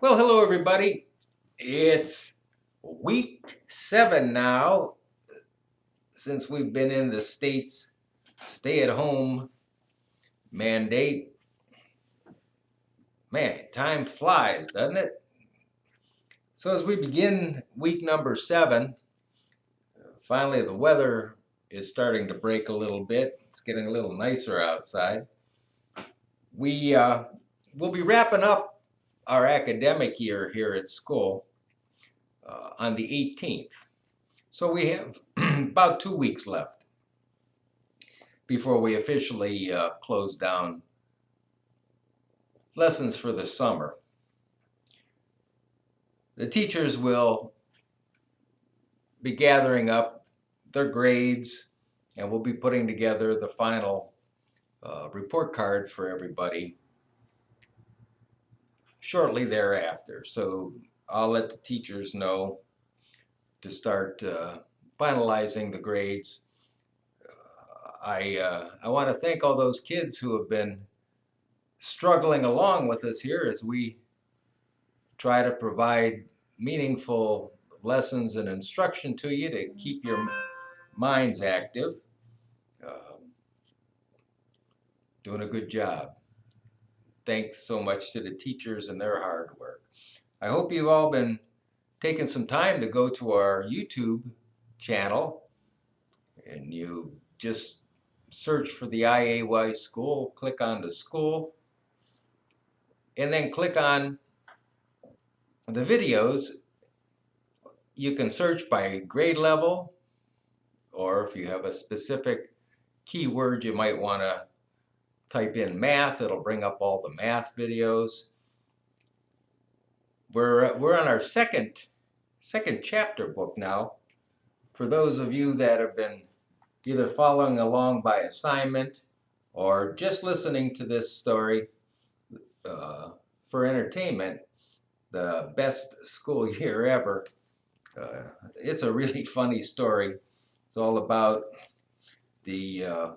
Well, hello everybody. It's week 7 now since we've been in the state's stay-at-home mandate. Man, time flies, doesn't it? So as we begin week number 7, finally the weather is starting to break a little bit. It's getting a little nicer outside. We will be wrapping up our academic year here at school on the 18th. So we have about 2 weeks left before we officially close down lessons for the summer. The teachers will be gathering up their grades and we'll be putting together the final report card for everybody shortly thereafter. So I'll let the teachers know to start finalizing the grades. I want to thank all those kids who have been struggling along with us here as we try to provide meaningful lessons and instruction to you to keep your minds active. Doing a good job. Thanks so much to the teachers and their hard work. I hope you've all been taking some time to go to our YouTube channel and you just search for the IAY School, click on the school, and then click on the videos. You can search by grade level, or if you have a specific keyword you might want to type in math, it'll bring up all the math videos. We're on our second chapter book now. For those of you that have been either following along by assignment or just listening to this story for entertainment, the best school year ever. It's a really funny story. It's all about the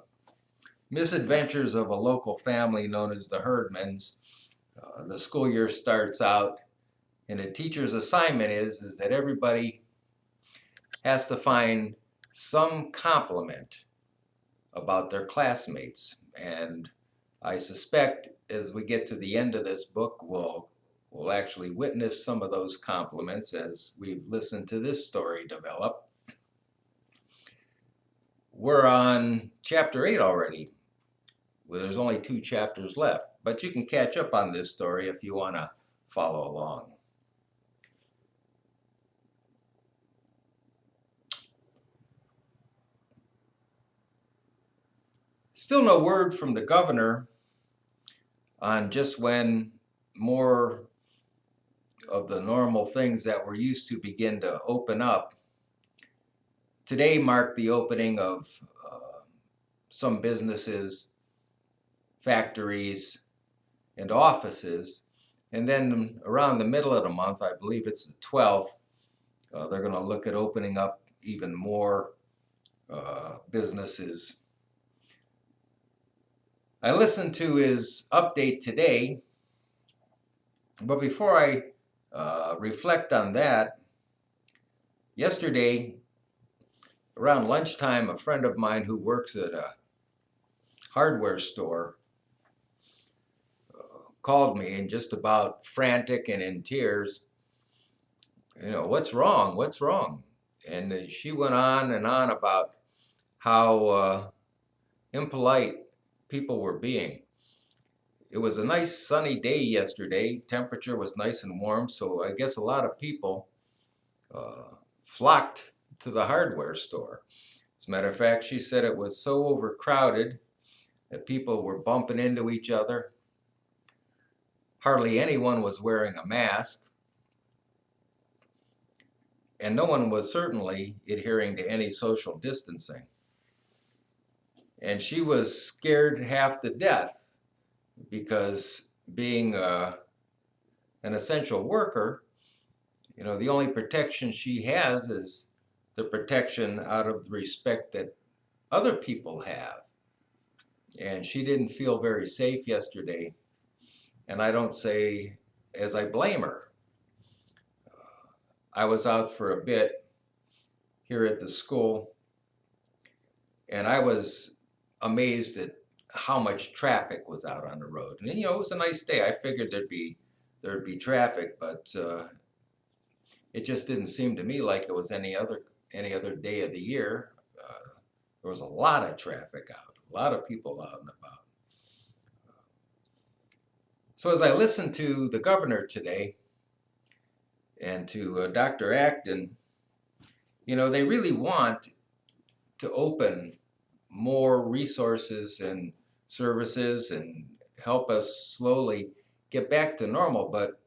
misadventures of a local family known as the Herdmans. The school year starts out, and the teacher's assignment is that everybody has to find some compliment about their classmates. And I suspect as we get to the end of this book, we'll actually witness some of those compliments as we've listened to this story develop. We're on chapter 8 already. Well, there's only 2 chapters left, but you can catch up on this story if you want to follow along. Still no word from the governor on just when more of the normal things that we're used to begin to open up. Today marked the opening of some businesses, factories, and offices. And then around the middle of the month, I believe it's the 12th, they're going to look at opening up even more businesses. I listened to his update today, but before I reflect on that, yesterday around lunchtime, a friend of mine who works at a hardware store called me and just about frantic and in tears. You know, what's wrong? What's wrong? And she went on and on about how impolite people were being. It was a nice sunny day yesterday. Temperature was nice and warm, so I guess a lot of people flocked to the hardware store. As a matter of fact, she said it was so overcrowded that people were bumping into each other. Hardly anyone was wearing a mask. And no one was certainly adhering to any social distancing. And she was scared half to death because being an essential worker, you know, the only protection she has is the protection out of the respect that other people have. And she didn't feel very safe yesterday. And I don't say as I blame her. I was out for a bit here at the school, and I was amazed at how much traffic was out on the road. And it was a nice day. I figured there'd be traffic, but it just didn't seem to me like it was any other day of the year. There was a lot of traffic out, a lot of people out and about. So as I listened to the governor today and to Dr. Acton, they really want to open more resources and services and help us slowly get back to normal. But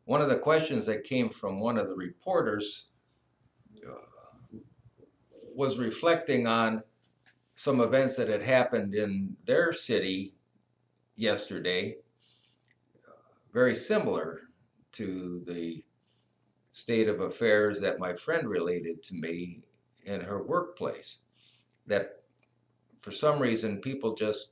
one of the questions that came from one of the reporters was reflecting on some events that had happened in their city yesterday, very similar to the state of affairs that my friend related to me in her workplace. That for some reason people just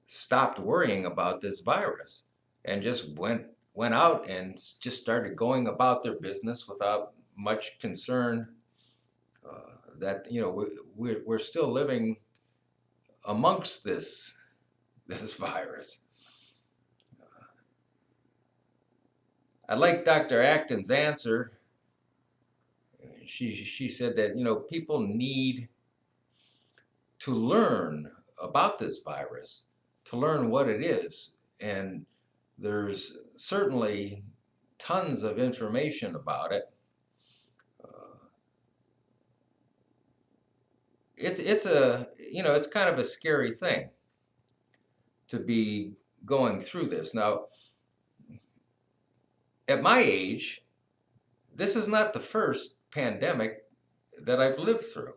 stopped worrying about this virus and just went out and just started going about their business without much concern that we're still living amongst this virus. I like Dr. Acton's answer. She said that people need to learn about this virus, to learn what it is, and there's certainly tons of information about it. It's kind of a scary thing to be going through this. Now, at my age, this is not the first pandemic that I've lived through.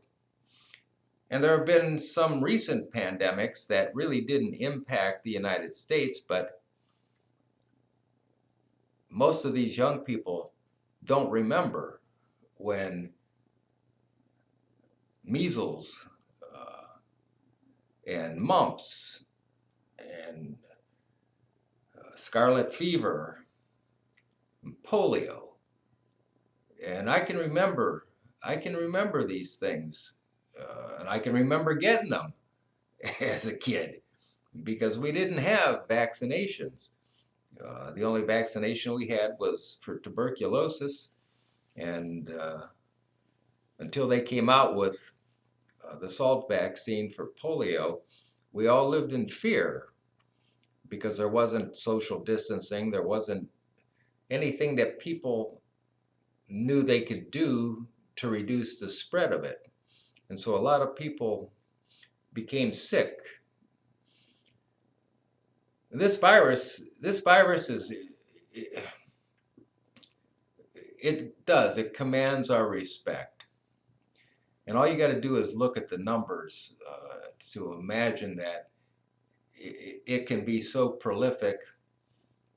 And there have been some recent pandemics that really didn't impact the United States, but most of these young people don't remember when measles and mumps and scarlet fever, and polio. And I can remember these things, and I can remember getting them as a kid because we didn't have vaccinations. The only vaccination we had was for tuberculosis, and until they came out with the Salt vaccine for polio, we all lived in fear because there wasn't social distancing, there wasn't anything that people knew they could do to reduce the spread of it. And so a lot of people became sick. This virus is, it commands our respect. And all you got to do is look at the numbers to imagine that it can be so prolific,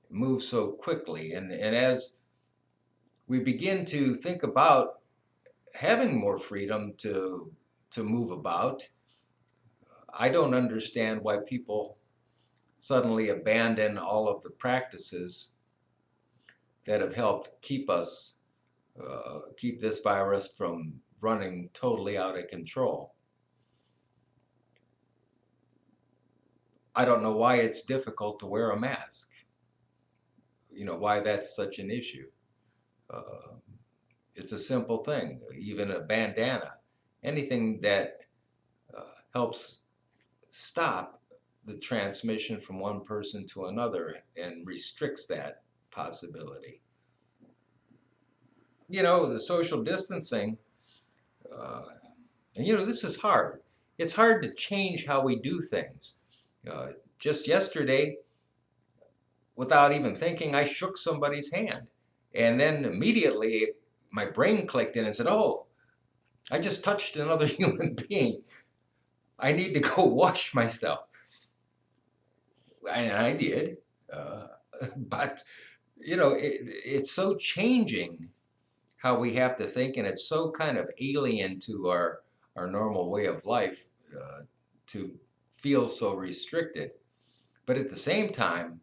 move so quickly. And as we begin to think about having more freedom to move about, I don't understand why people suddenly abandon all of the practices that have helped keep this virus from running totally out of control. I don't know why it's difficult to wear a mask. Why that's such an issue. It's a simple thing, even a bandana, anything that helps stop the transmission from one person to another and restricts that possibility. The social distancing, and this is hard. It's hard to change how we do things. Just yesterday, without even thinking, I shook somebody's hand. And then immediately my brain clicked in and said, oh, I just touched another human being. I need to go wash myself. And I did. But, it's so changing how we have to think, and it's so kind of alien to our normal way of life to feel so restricted. But at the same time,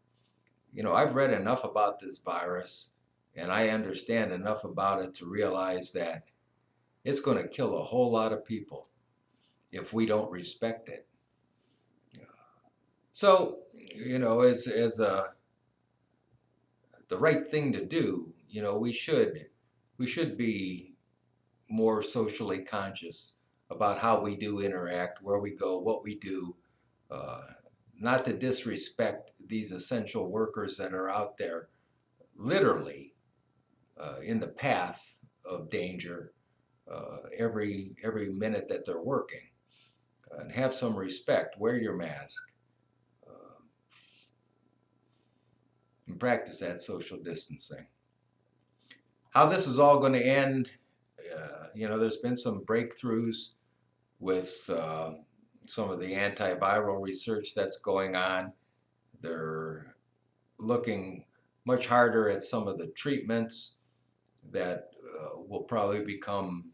I've read enough about this virus And I understand enough about it to realize that it's going to kill a whole lot of people if we don't respect it. So, as the right thing to do, we should be more socially conscious about how we do interact, where we go, what we do, uh, not to disrespect these essential workers that are out there literally in the path of danger every minute that they're working. And have some respect, wear your mask, uh, and practice that social distancing. How this is all going to end, there's been some breakthroughs with some of the antiviral research that's going on. They're looking much harder at some of the treatments that will probably become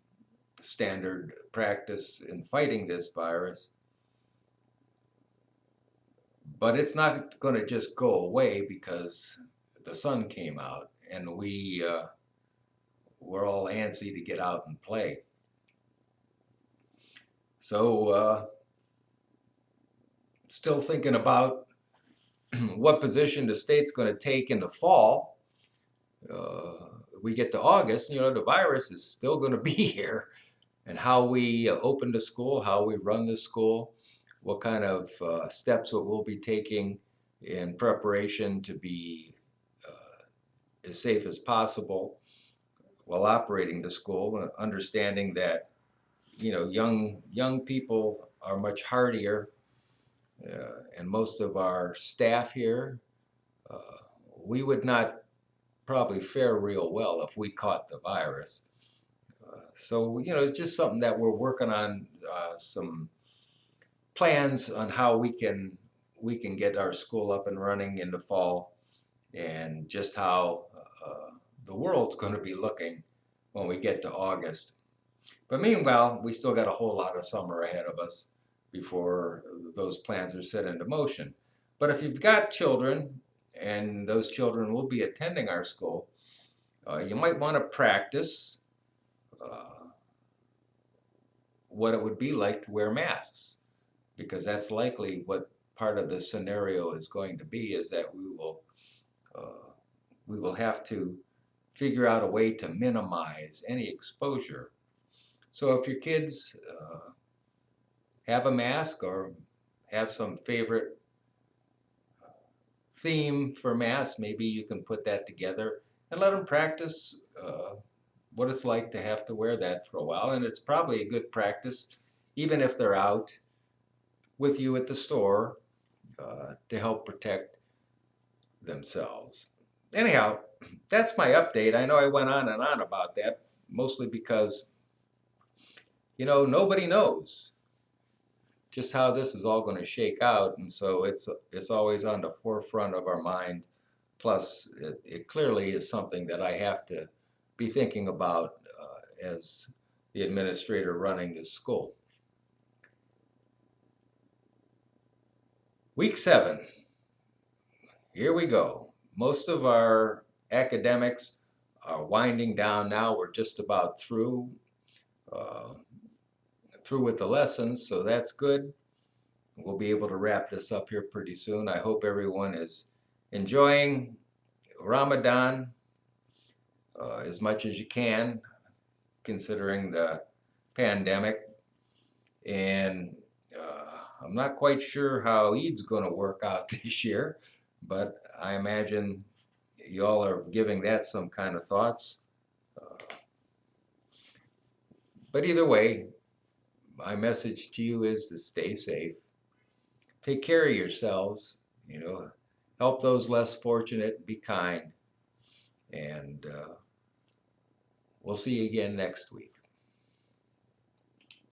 standard practice in fighting this virus. But it's not going to just go away because the sun came out and we're all antsy to get out and play. So still thinking about what position the state's going to take in the fall. We get to August, the virus is still going to be here. And how we open the school, how we run the school, what kind of steps we'll be taking in preparation to be as safe as possible while operating the school, understanding that young people are much hardier, and most of our staff here, uh, we would not probably fare real well if we caught the virus. So it's just something that we're working on, some plans on how we can get our school up and running in the fall, and just how the world's going to be looking when we get to August. But meanwhile, we still got a whole lot of summer ahead of us before those plans are set into motion. But if you've got children, and those children will be attending our school, you might want to practice what it would be like to wear masks, because that's likely what part of the scenario is going to be, is that we will have to figure out a way to minimize any exposure. So if your kids have a mask or have some favorite theme for masks, maybe you can put that together and let them practice what it's like to have to wear that for a while. And it's probably a good practice, even if they're out with you at the store, to help protect themselves. Anyhow, that's my update. I know I went on and on about that, mostly because, nobody knows just how this is all going to shake out. And so it's always on the forefront of our mind. Plus, it clearly is something that I have to be thinking about as the administrator running this school. Week 7. Here we go. Most of our academics are winding down now. We're just about through with the lessons, so that's good. We'll be able to wrap this up here pretty soon. I hope everyone is enjoying Ramadan as much as you can, considering the pandemic. And I'm not quite sure how Eid's going to work out this year, but I imagine y'all are giving that some kind of thoughts. But either way, my message to you is to stay safe. Take care of yourselves, help those less fortunate, be kind, and we'll see you again next week.